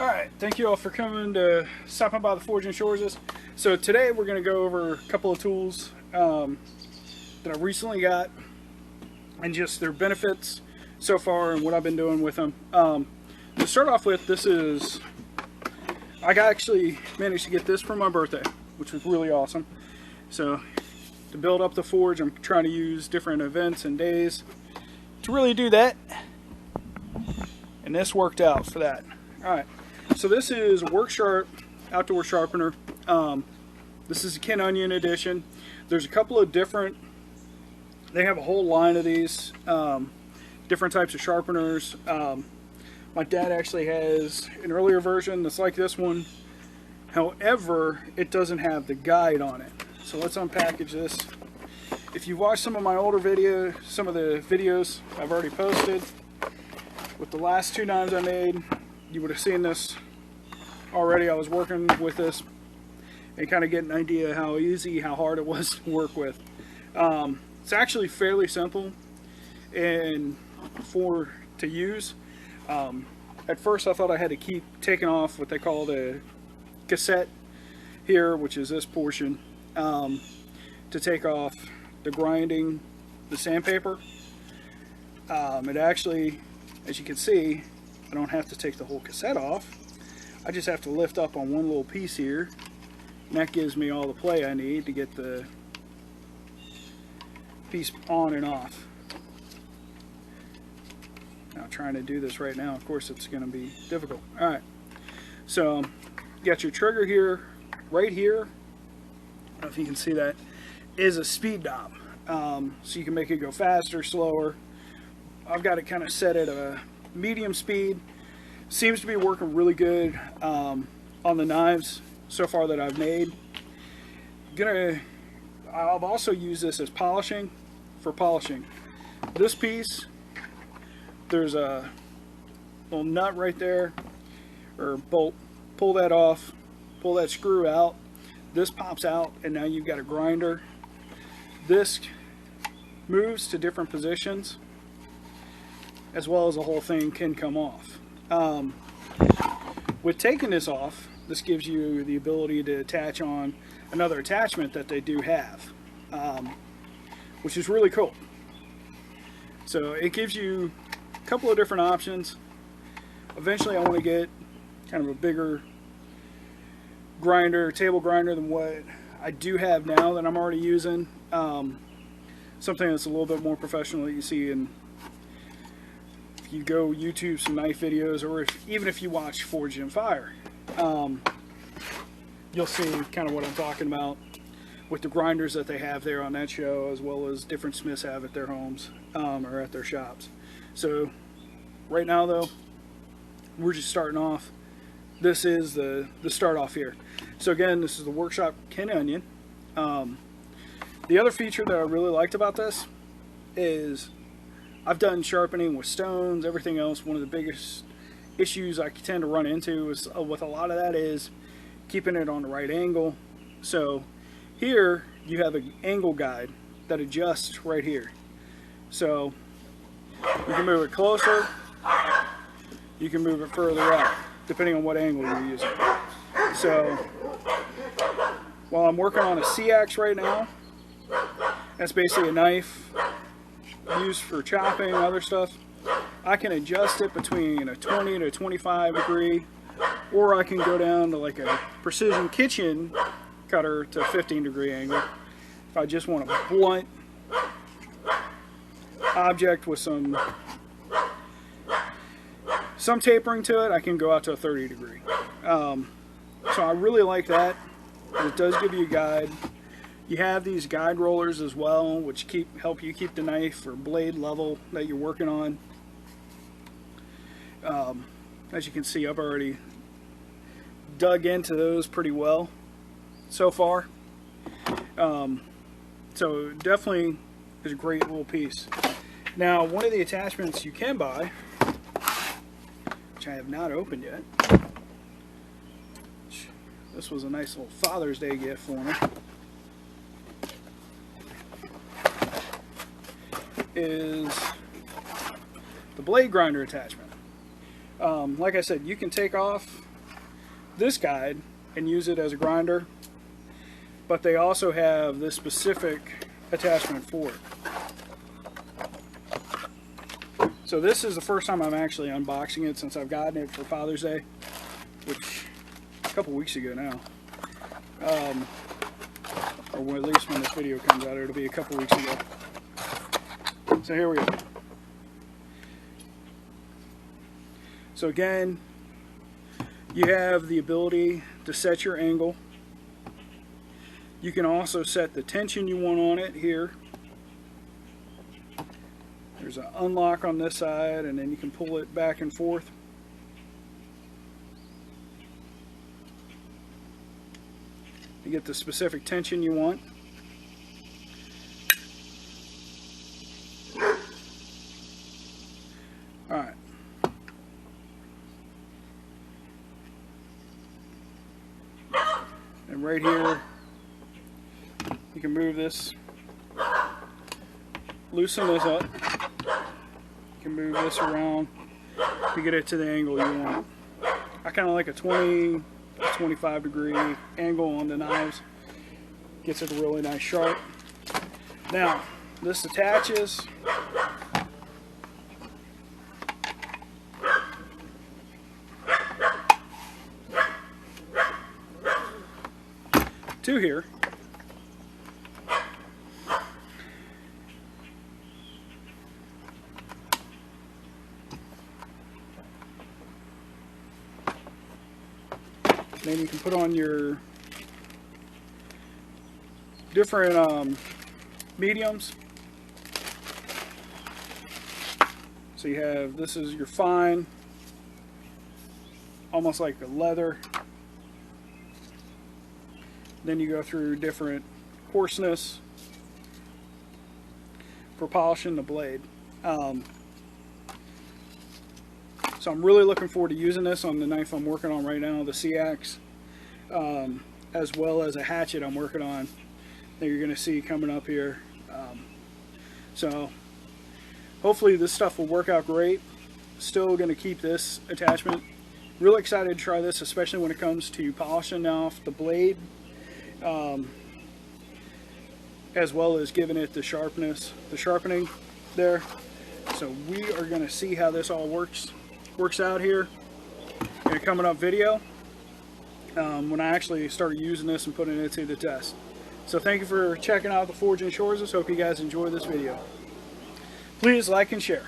Alright, thank you all for coming to stopping by the Forge and Shores. So today we're going to go over a couple of tools that I recently got and just their benefits so far and what I've been doing with them. To start off with, this is, I actually managed to get this for my birthday, which was really awesome. So to build up the Forge, I'm trying to use different events and days to really do that, and this worked out for that. Alright, so this is a Work Sharp outdoor sharpener. This is a Ken Onion edition. There's a couple of different, they have a whole line of these different types of sharpeners. My dad actually has an earlier version that's like this one. However, it doesn't have the guide on it. So let's unpackage this. If you watch some of my older videos, some of the videos I've already posted with the last two knives I made, you would have seen this already. I was working with this and kind of get an idea how easy, how hard it was to work with. It's actually fairly simple and to use. At first I thought I had to keep taking off what they call the cassette here, which is this portion, to take off the grinding, the sandpaper. It actually, as you can see, I don't have to take the whole cassette off. I just have to lift up on one little piece here, and that gives me all the play I need to get the piece on and off. Now trying to do this right now, of course it's going to be difficult. Alright, so you got your trigger here, right here. I don't know if you can see that, is a speed knob. So you can make it go faster, slower. I've got it kind of set at a medium speed. Seems to be working really good on the knives so far that I've made. I've also used this as polishing, for polishing. This piece, there's a little nut right there, or bolt. Pull that off, pull that screw out. This pops out, and now you've got a grinder. This moves to different positions, as well as the whole thing can come off. With taking this off, this gives you the ability to attach on another attachment that they do have, which is really cool. So it gives you a couple of different options. Eventually I want to get kind of a bigger grinder, table grinder, than what I do have now that I'm already using. Something that's a little bit more professional that you see in, if you go YouTube some knife videos, or even if you watch Forged in Fire, you'll see kind of what I'm talking about with the grinders that they have there on that show, as well as different smiths have at their homes or at their shops. So right now though, we're just starting off. This is the start off here. So again, this is the Workshop Ken Onion. The other feature that I really liked about this is I've done sharpening with stones, everything else. One of the biggest issues I tend to run into is with a lot of that is keeping it on the right angle. So here you have an angle guide that adjusts right here. So you can move it closer, you can move it further out, depending on what angle you're using. So while I'm working on a C-axe right now, that's basically a knife used for chopping, other stuff. I can adjust it between a 20 to 25 degree, or I can go down to like a precision kitchen cutter to 15 degree angle. If I just want a blunt object with some tapering to it, I can go out to a 30 degree. So I really like that. It does give you a guide. You have these guide rollers as well, which help you keep the knife or blade level that you're working on. As you can see, I've already dug into those pretty well so far. So definitely is a great little piece. Now, one of the attachments you can buy, which I have not opened yet, this was a nice little Father's Day gift for me, is the blade grinder attachment. Like I said, you can take off this guide and use it as a grinder, but they also have this specific attachment for it. So this is the first time I'm actually unboxing it since I've gotten it for Father's Day, which a couple weeks ago now. Or at least when this video comes out, it'll be a couple weeks ago. So here we go. So again, you have the ability to set your angle. You can also set the tension you want on it here. There's an unlock on this side, and then you can pull it back and forth. You get the specific tension you want. Alright. And right here, you can move this, loosen this up. You can move this around to get it to the angle you want. I kind of like a 20, 25 degree angle on the knives. Gets it a really nice sharp. Now, this attaches. To here. Then you can put on your different mediums. So you have, this is your fine, almost like a leather. Then you go through different coarseness for polishing the blade. So I'm really looking forward to using this on the knife I'm working on right now, the C-Axe, as well as a hatchet I'm working on that you're going to see coming up here. So hopefully this stuff will work out great. Still going to keep this attachment. Really excited to try this, especially when it comes to polishing off the blade, as well as giving it the sharpness, the sharpening there. So we are going to see how this all works out here in a coming up video when I actually started using this and putting it to the test. So thank you for checking out the Forging Shores. Hope you guys enjoy this video. Please like and share.